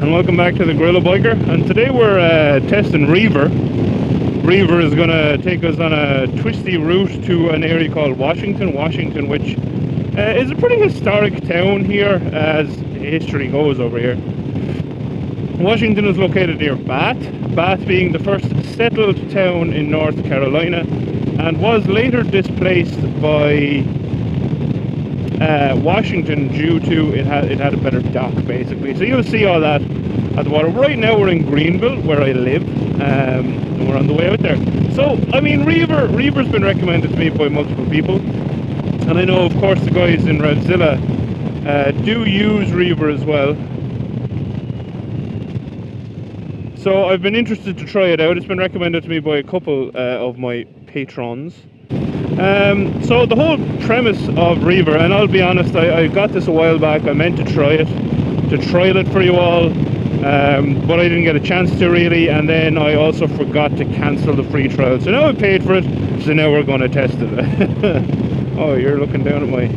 and welcome back to the GorillaBiker. And today we're testing Reaver. Reaver is going to take us on a twisty route to an area called Washington, which is a pretty historic town here, as history goes over here. Washington is located near Bath being the first settled town in North Carolina, and was later displaced by Washington due to it had a better dock, basically. So you'll see all that at the water. Right now we're in Greenville, where I live, and we're on the way out there. So I mean, Reaver's been recommended to me by multiple people, and I know of course the guys in Radzilla do use Reaver as well. So I've been interested to try it out. It's been recommended to me by a couple of my patrons. So the whole premise of Reaver, and I'll be honest, I got this a while back. I meant to try it, to trial it for you all, but I didn't get a chance to really, and then I also forgot to cancel the free trial. So now I paid for it, so now we're going to test it. Oh, you're looking down at my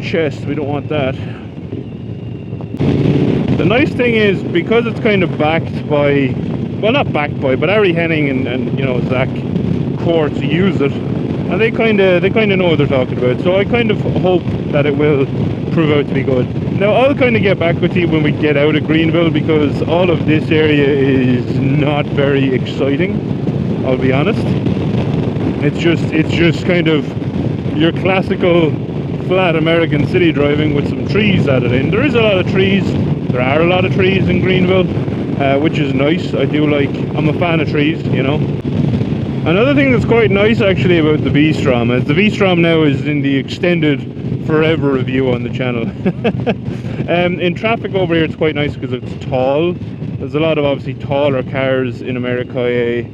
chest. We don't want that. The nice thing is, because it's kind of backed by, well, not backed by, but Ari Henning and you know, Zach Quartz use it, and they kind of know what they're talking about. So I kind of hope that it will prove out to be good. Now I'll kind of get back with you when we get out of Greenville, because all of this area is not very exciting, I'll be honest. It's just kind of your classical flat American city driving with some trees added in. There is a lot of trees. There are a lot of trees in Greenville, which is nice. I do like, I'm a fan of trees, you know. Another thing that's quite nice actually about the Vstrom is the Vstrom now is in the extended forever review on the channel. In traffic over here it's quite nice because it's tall. There's a lot of obviously taller cars in America,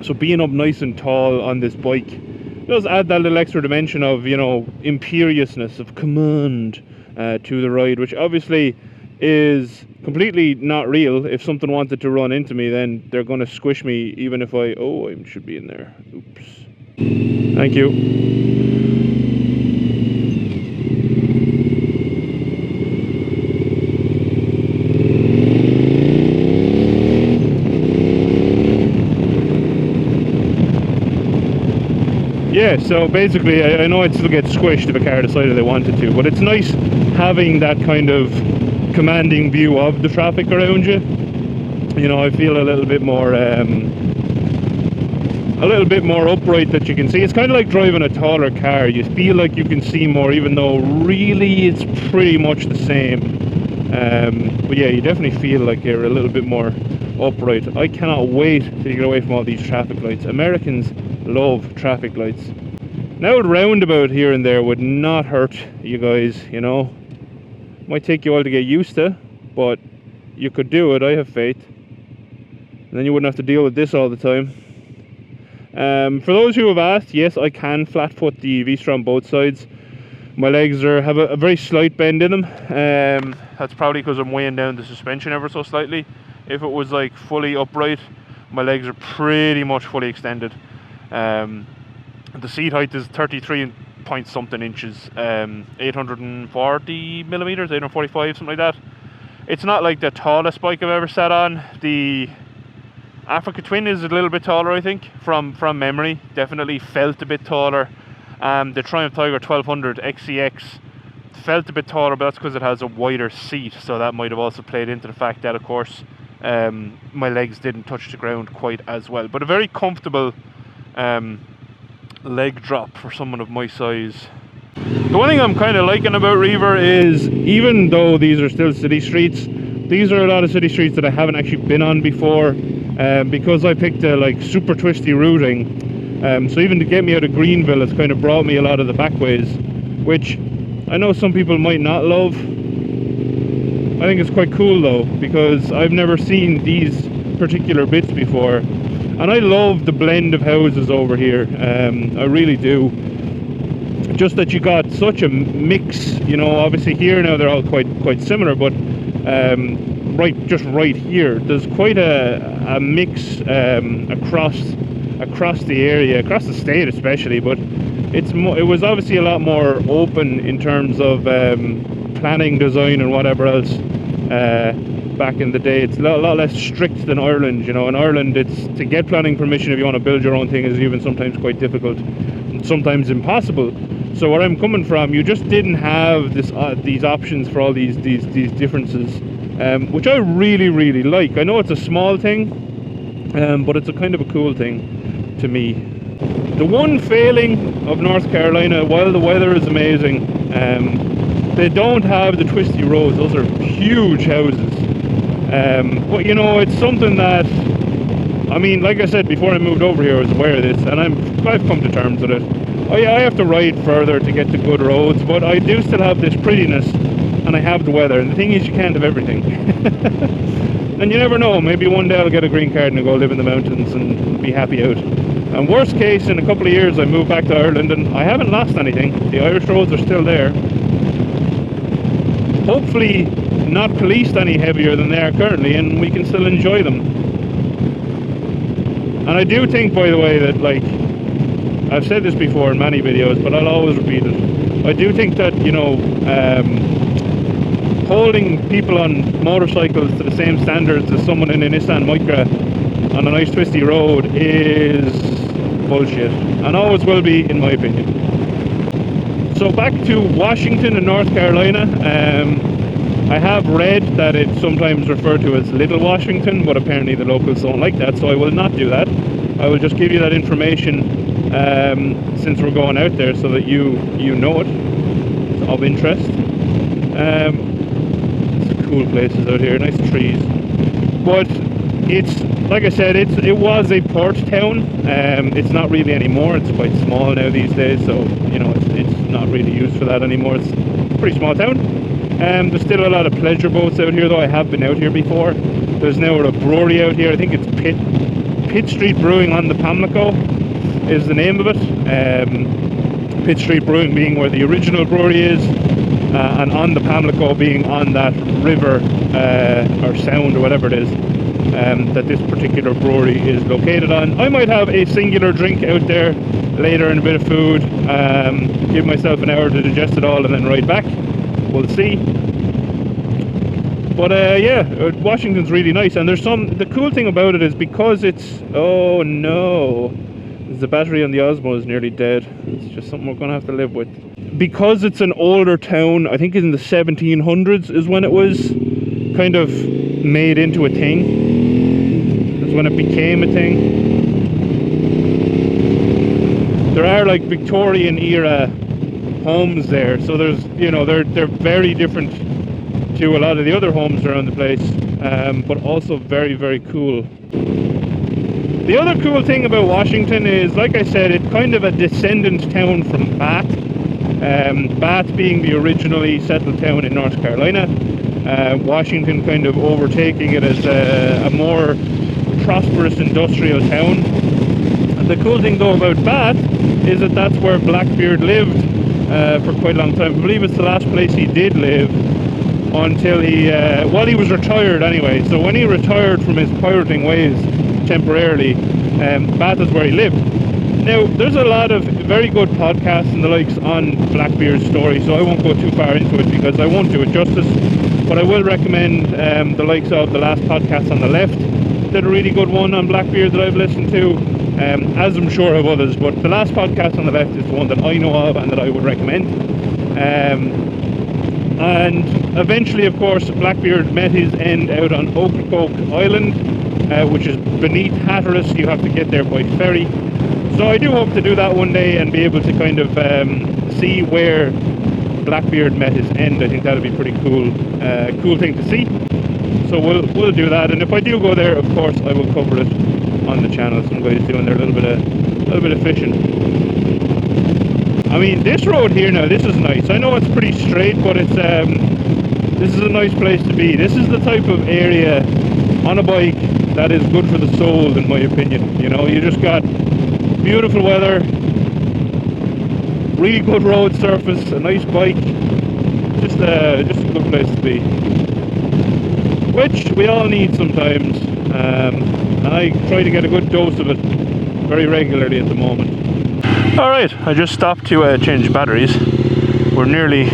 so being up nice and tall on this bike does add that little extra dimension of, you know, imperiousness, of command to the ride, which obviously is completely not real. If something wanted to run into me, then they're going to squish me, even if I should be in there. Oops. Thank you. Yeah, so basically I know I'd still get squished if a car decided they wanted to, but it's nice having that kind of commanding view of the traffic around you. You know, I feel a little bit more upright that you can see. It's kind of like driving a taller car. You feel like you can see more, even though really it's pretty much the same. But yeah, you definitely feel like you're a little bit more upright. I cannot wait to get away from all these traffic lights. Americans love traffic lights. Now a roundabout here and there would not hurt you guys, you know. Might take you all to get used to, but you could do it. I have faith, and then you wouldn't have to deal with this all the time. For those who have asked, yes, I can flat foot the Vstrom both sides. My legs have a very slight bend in them. That's probably because I'm weighing down the suspension ever so slightly. If it was like fully upright, my legs are pretty much fully extended. The seat height is 33 point something inches, 840 millimeters, 845, something like that. It's not like the tallest bike I've ever sat on. The Africa Twin is a little bit taller, I think, from memory. Definitely felt a bit taller. The Triumph Tiger 1200 XCX felt a bit taller, but that's because it has a wider seat, so that might have also played into the fact that, of course, my legs didn't touch the ground quite as well. But a very comfortable leg drop for someone of my size. The one thing I'm kind of liking about Reaver is, even though these are still city streets, these are a lot of city streets that I haven't actually been on before, because I picked a like super twisty routing. So even to get me out of Greenville, it's kind of brought me a lot of the back ways, which I know some people might not love. I think it's quite cool though, because I've never seen these particular bits before. And I love the blend of houses over here, I really do. Just that you got such a mix, you know. Obviously here now they're all quite similar, but right here there's quite a mix across the area, across the state especially. But it was obviously a lot more open in terms of planning, design and whatever else. back in the day. It's a lot less strict than Ireland. You know, in Ireland, it's to get planning permission if you want to build your own thing is even sometimes quite difficult, and sometimes impossible. So where I'm coming from, you just didn't have this these options for all these differences, which I really like. I know it's a small thing, but it's a kind of a cool thing to me. The one failing of North Carolina, while the weather is amazing, they don't have the twisty roads. Those are huge houses. But you know, it's something that, I mean, like I said before I moved over here, I was aware of this, and I've come to terms with it. Oh yeah, I have to ride further to get to good roads, but I do still have this prettiness, and I have the weather. And the thing is, you can't have everything. And you never know, maybe one day I'll get a green card and go live in the mountains and be happy out. And worst case, in a couple of years I move back to Ireland and I haven't lost anything. The Irish roads are still there. Hopefully not policed any heavier than they are currently, and we can still enjoy them. And I do think, by the way, that, like, I've said this before in many videos, but I'll always repeat it. I do think that, you know, holding people on motorcycles to the same standards as someone in a Nissan Micra on a nice twisty road is bullshit, and always will be, in my opinion. So back to Washington and North Carolina. I have read that it's sometimes referred to as Little Washington, but apparently the locals don't like that, so I will not do that. I will just give you that information since we're going out there, so that you know it. It's of interest. Some cool places out here, nice trees. But it's, like I said, it was a port town. It's not really anymore. It's quite small now these days, so you know it's not really used for that anymore. It's a pretty small town. There's still a lot of pleasure boats out here, though. I have been out here before. There's now a brewery out here. I think it's Pitt Street Brewing on the Pamlico is the name of it. Pitt Street Brewing being where the original brewery is, and on the Pamlico being on that river or sound or whatever it is that this particular brewery is located on. I might have a singular drink out there later and a bit of food, give myself an hour to digest it all and then ride back. We'll see. But yeah, Washington's really nice, and the cool thing about it is because it's, oh no, the battery on the Osmo is nearly dead. It's just something we're gonna have to live with. Because it's an older town, I think in the 1700s is when it was kind of made into a thing. That's when it became a thing. There are like Victorian era homes there, so there's, you know, they're very different to a lot of the other homes around the place, but also very cool. The other cool thing about Washington is, like I said, it's kind of a descendant town from Bath. Bath being the originally settled town in North Carolina, Washington kind of overtaking it as a more prosperous industrial town. And the cool thing though about Bath is that that's where Blackbeard lived for quite a long time. I believe it's the last place he did live until he was retired anyway. So when he retired from his pirating ways temporarily, Bath is where he lived. Now, there's a lot of very good podcasts and the likes on Blackbeard's story, so I won't go too far into it because I won't do it justice. But I will recommend the likes of the last podcast on the left. Did a really good one on Blackbeard that I've listened to, as I'm sure of others. But the last podcast on the left is the one that I know of and that I would recommend. And eventually, of course, Blackbeard met his end out on Ocracoke Island, which is beneath Hatteras. You have to get there by ferry. So I do hope to do that one day and be able to kind of see where Blackbeard met his end. I think that would be pretty cool, cool thing to see. So we'll do that, and if I do go there, of course, I will cover it on the channel. Some guys doing their little bit of fishing. I mean, this road here now, this is nice. I know it's pretty straight, but it's this is a nice place to be. This is the type of area on a bike that is good for the soul, in my opinion. You know, you just got beautiful weather, really good road surface, a nice bike, just a good place to be, which we all need sometimes, and I try to get a good dose of it very regularly at the moment. Alright, I just stopped to change batteries. We're nearly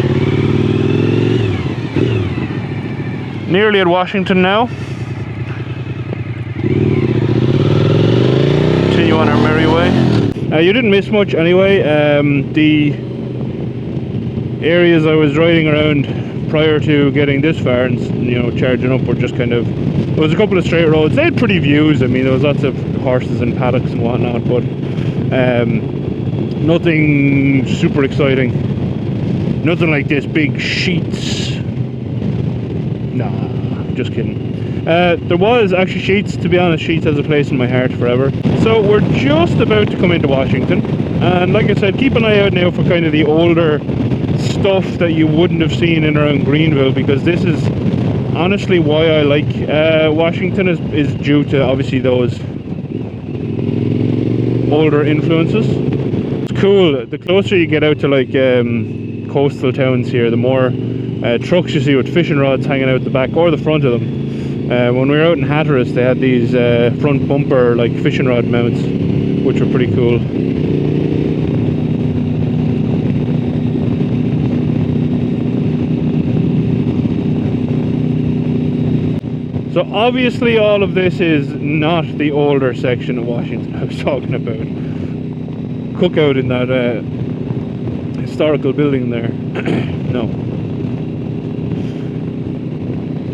nearly at Washington now. Continue on our merry way. You didn't miss much anyway. The areas I was riding around prior to getting this far and, you know, charging up were just kind of, there was a couple of straight roads. They had pretty views. I mean, there was lots of horses and paddocks and whatnot, but nothing super exciting. Nothing like this big sheets. Nah, just kidding. There was actually Sheets, to be honest. Sheets has a place in my heart forever. So we're just about to come into Washington, and like I said, keep an eye out now for kind of the older stuff that you wouldn't have seen in around Greenville, because this is honestly why I like Washington, is due to obviously those older influences. It's cool. The closer you get out to like coastal towns here, the more trucks you see with fishing rods hanging out the back or the front of them. When we were out in Hatteras, they had these front bumper like fishing rod mounts, which were pretty cool. So obviously all of this is not the older section of Washington I was talking about. Cookout in that historical building there. No.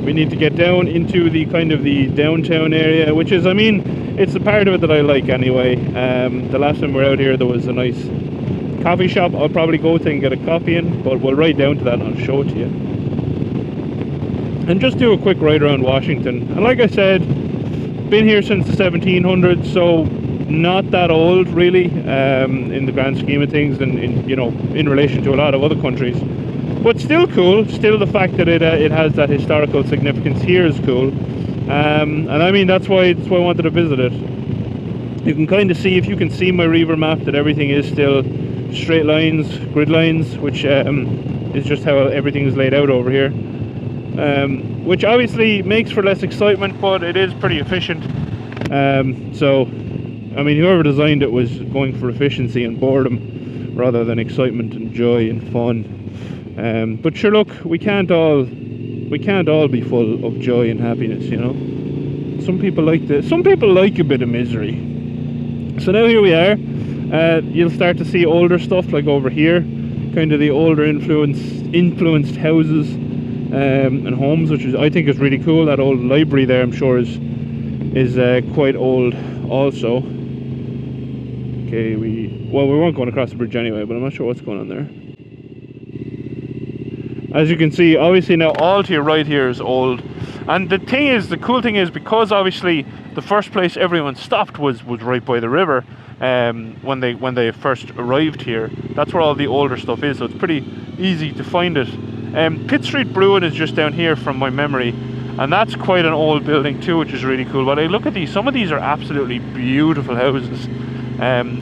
We need to get down into the kind of the downtown area, which is, I mean, it's the part of it that I like anyway. The last time we were out here, there was a nice coffee shop. I'll probably go to and get a coffee in, but we'll ride down to that and I'll show it to you. And just do a quick ride around Washington. And like I said, been here since the 1700s, so not that old really, in the grand scheme of things, and you know, in relation to a lot of other countries. But still cool. Still, the fact that it has that historical significance here is cool. And I mean, that's why I wanted to visit it. You can kind of see, if you can see my Reaver map, that everything is still straight lines, grid lines, which is just how everything is laid out over here. Which obviously makes for less excitement, but it is pretty efficient. So, I mean, whoever designed it was going for efficiency and boredom rather than excitement and joy and fun. But sure, look, we can't all be full of joy and happiness, you know. Some people like a bit of misery. So now here we are. You'll start to see older stuff like over here, kind of the older influenced houses and homes, which I think is really cool. That old library there, I'm sure is quite old also. Okay, we weren't going across the bridge anyway, but I'm not sure what's going on there. As you can see, obviously now all to your right here is old. And the cool thing is, because obviously the first place everyone stopped was right by the river, when they first arrived here. That's where all the older stuff is, so it's pretty easy to find it. Pitt Street Brewing is just down here from my memory, and that's quite an old building too, which is really cool. But I look at these, some of these are absolutely beautiful houses.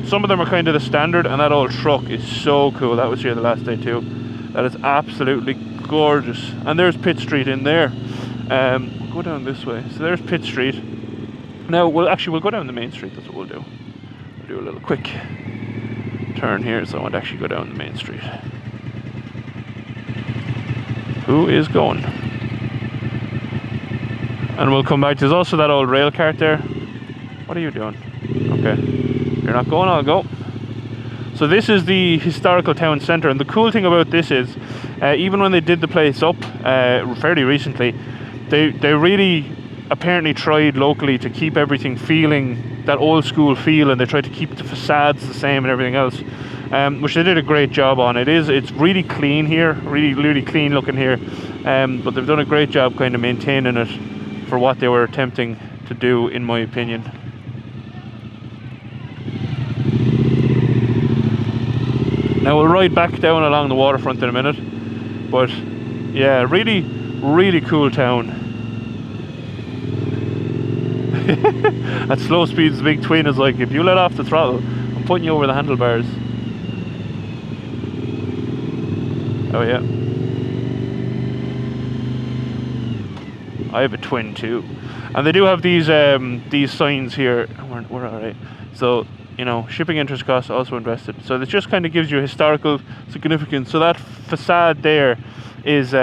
Some of them are kind of the standard, and that old truck is so cool. That was here the last day too. That is absolutely gorgeous. And there's Pitt Street in there. We'll go down this way. So there's Pitt Street. Now we'll go down the main street. That's what we'll do. We'll do a little quick turn here, so I want to actually go down the main street. Who is going? And we'll come back. There's also that old rail cart there. What are you doing? Okay, you're not going, I'll go. So this is the historical town centre, and the cool thing about this is, even when they did the place up fairly recently, they really apparently tried locally to keep everything feeling that old school feel, and they tried to keep the facades the same and everything else, which they did a great job on. It's really clean here, really clean looking here, but they've done a great job kind of maintaining it for what they were attempting to do, in my opinion. Now we'll ride back down along the waterfront in a minute, but yeah, really cool town. At slow speeds, the big twin is like, if you let off the throttle, I'm putting you over the handlebars. Oh yeah. I have a twin too. And they do have these signs here. We're alright. So, you know, shipping interest costs also invested. So it just kind of gives you historical significance. So that facade there is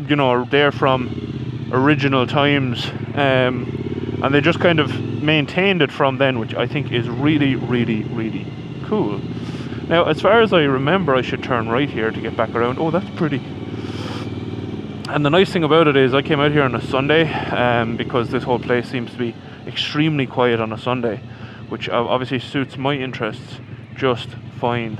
you know, there from original times, and they just kind of maintained it from then, which I think is really, really, really cool. Now, as far as I remember, I should turn right here to get back around. Oh, that's pretty. And the nice thing about it is I came out here on a Sunday, because this whole place seems to be extremely quiet on a Sunday, which obviously suits my interests just fine.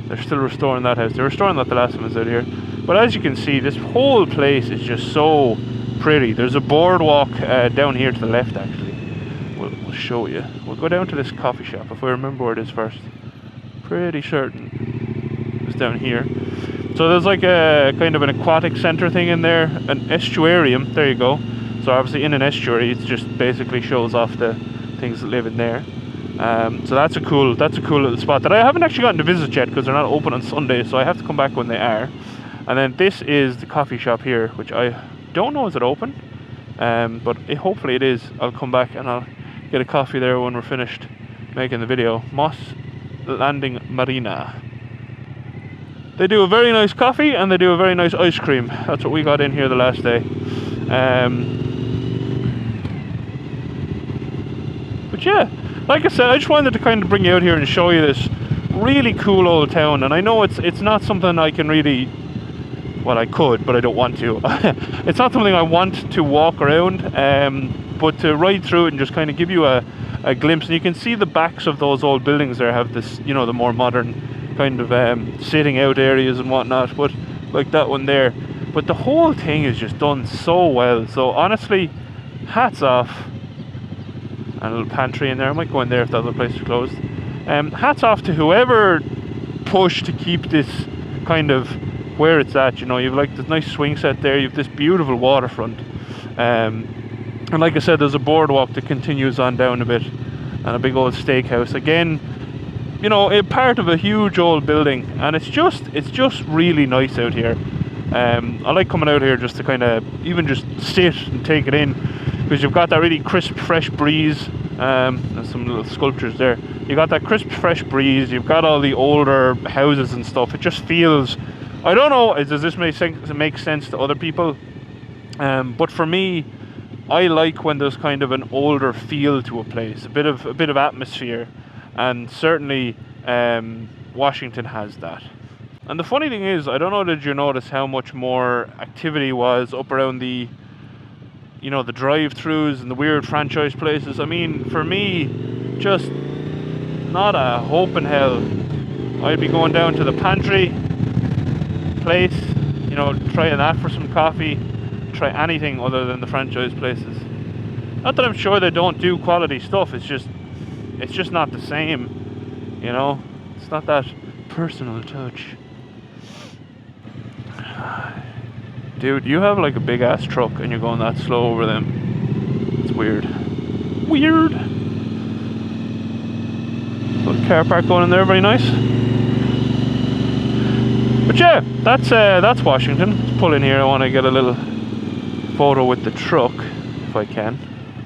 They're still restoring that house. They're restoring that the last time I was out here. But as you can see, this whole place is just so pretty. There's a boardwalk down here to the left, actually. We'll show you. We'll go down to this coffee shop, if I remember where it is first. Pretty certain it's down here. So there's like a kind of an aquatic center thing in there, an estuarium. There you go. So obviously in an estuary, it just basically shows off the things that live in there. So that's a cool little spot that I haven't actually gotten to visit yet because they're not open on Sunday, so I have to come back when they are. And then this is the coffee shop here, which I don't know is it open, but hopefully it is. I'll come back and I'll get a coffee there when we're finished making the video. Moss Landing Marina. They do a very nice coffee and they do a very nice ice cream. That's what we got in here the last day. But yeah, like I said, I just wanted to kind of bring you out here and show you this really cool old town. And I know it's not something I can really, well, I could, but I don't want to. It's not something I want to walk around, but to ride through it and just kind of give you a glimpse. And you can see the backs of those old buildings there have this, you know, the more modern kind of sitting out areas and whatnot, but like that one there. But the whole thing is just done so well. So honestly, hats off. And a little pantry in there. I might go in there if the other place is closed. Hats off to whoever pushed to keep this kind of where it's at. You know, you've like this nice swing set there. You've this beautiful waterfront. And like I said, there's a boardwalk that continues on down a bit, and a big old steakhouse. Again, you know, a part of a huge old building, and it's just really nice out here. I like coming out here just to kind of even just sit and take it in, because you've got that really crisp, fresh breeze. There's some little sculptures there. You got that crisp, fresh breeze. You've got all the older houses and stuff. It just feels, I don't know, does this make sense to other people? But for me, I like when there's kind of an older feel to a place, a bit of atmosphere, and certainly Washington has that. And the funny thing is, I don't know, did you notice how much more activity was up around the, you know, the drive-thrus and the weird franchise places? I mean, for me, just not a hope in hell. I'd be going down to the pantry place, you know, trying that for some coffee, try anything other than the franchise places. Not that I'm sure they don't do quality stuff, it's just not the same, you know? It's not that personal touch. Dude, you have like a big ass truck and you're going that slow over them. It's weird. Weird. Little car park going in there, very nice. But yeah, that's Washington. Let's pull in here. I want to get a little photo with the truck, if I can.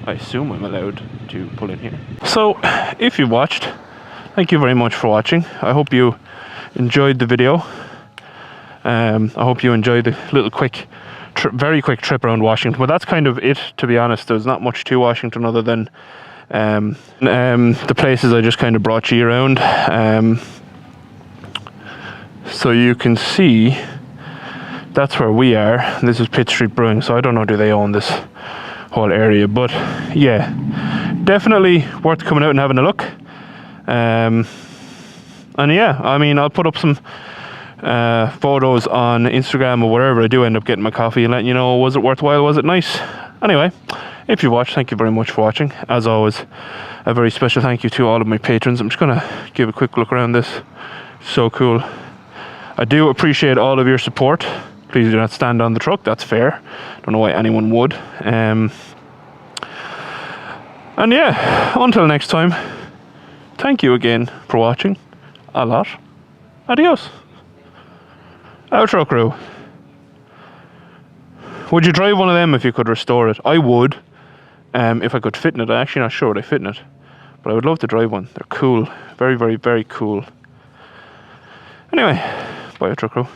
I assume I'm allowed to pull in here. So, if you watched, thank you very much for watching. I hope you enjoyed the video. I hope you enjoyed the little very quick trip around Washington. But that's kind of it, to be honest. There's not much to Washington other than the places I just kind of brought you around. So you can see that's where we are. This is Pitt Street Brewing, so I don't know, do they own this whole area? But yeah, definitely worth coming out and having a look. And yeah, I mean, I'll put up some photos on Instagram or wherever I do end up getting my coffee and letting you know, was it worthwhile, was it nice? Anyway, if you watched, thank you very much for watching. As always, a very special thank you to all of my patrons. I'm just gonna give a quick look around this. So cool. I do appreciate all of your support. Please do not stand on the truck, that's fair. Don't know why anyone would. And yeah, until next time, thank you again for watching a lot. Adios. Outro crew. Would you drive one of them if you could restore it? I would, if I could fit in it. I'm actually not sure would I fit in it, but I would love to drive one. They're cool. Very, very, very cool. Anyway, bye outro crew.